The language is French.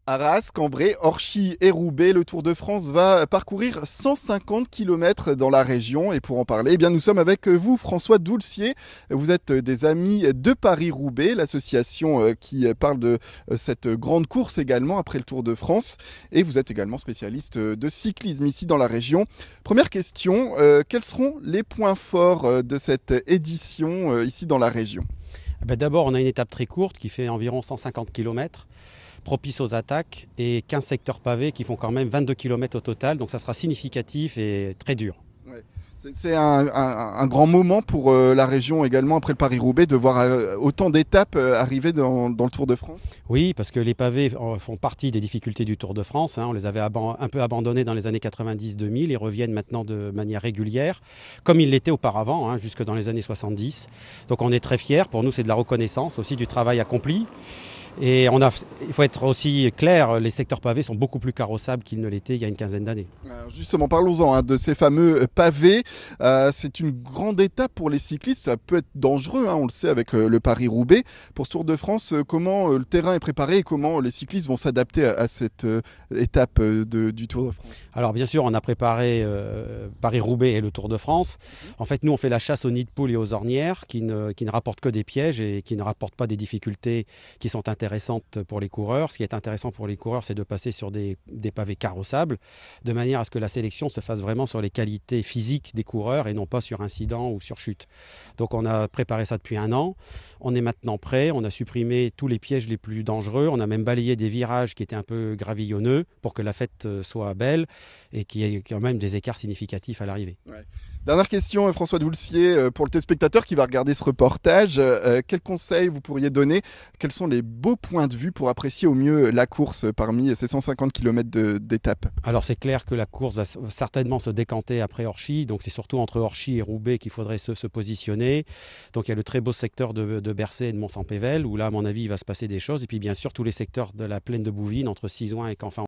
Arras, Cambrai, Orchy et Roubaix, le Tour de France va parcourir 150 km dans la région. Et pour en parler, eh bien, nous sommes avec vous, François Doulcier. Vous êtes des amis de Paris-Roubaix, l'association qui parle de cette grande course également après le Tour de France. Et vous êtes également spécialiste de cyclisme ici dans la région. Première question, quels seront les points forts de cette édition ici dans la région? D'abord, on a une étape très courte qui fait environ 150 km, propice aux attaques, et 15 secteurs pavés qui font quand même 22 km au total. Donc ça sera significatif et très dur. Ouais. C'est un grand moment pour la région également après le Paris-Roubaix de voir autant d'étapes arriver dans le Tour de France. Oui, parce que les pavés font partie des difficultés du Tour de France. On les avait un peu abandonnés dans les années 90-2000. Ils reviennent maintenant de manière régulière, comme ils l'étaient auparavant, jusque dans les années 70. Donc on est très fiers. Pour nous, c'est de la reconnaissance aussi du travail accompli. Et il faut être aussi clair, les secteurs pavés sont beaucoup plus carrossables qu'ils ne l'étaient il y a une quinzaine d'années. Justement, parlons-en de ces fameux pavés. C'est une grande étape pour les cyclistes. Ça peut être dangereux, on le sait, avec le Paris-Roubaix. Pour ce Tour de France, comment le terrain est préparé et comment les cyclistes vont s'adapter à cette étape du Tour de France? Alors bien sûr, on a préparé Paris-Roubaix et le Tour de France. En fait, nous, on fait la chasse aux nids de poules et aux ornières qui ne rapportent que des pièges et qui ne rapportent pas des difficultés qui sont intéressantes pour les coureurs. Ce qui est intéressant pour les coureurs, c'est de passer sur des pavés carrossables, de manière à ce que la sélection se fasse vraiment sur les qualités physiques des coureurs et non pas sur incident ou sur chute. Donc on a préparé ça depuis 1 an. On est maintenant prêt. On a supprimé tous les pièges les plus dangereux. On a même balayé des virages qui étaient un peu gravillonneux pour que la fête soit belle et qu'il y ait quand même des écarts significatifs à l'arrivée. Ouais. Dernière question, François Doulcier, pour le téléspectateur qui va regarder ce reportage, quels conseils vous pourriez donner? Quels sont les beaux points de vue pour apprécier au mieux la course parmi ces 150 km d'étape? Alors c'est clair que la course va certainement se décanter après Orchy, donc c'est surtout entre Orchy et Roubaix qu'il faudrait se positionner. Donc il y a le très beau secteur de Bercé et de Mont-Saint-Pével, où là à mon avis il va se passer des choses, et puis bien sûr tous les secteurs de la plaine de Bouvines entre Sizouin et Canfin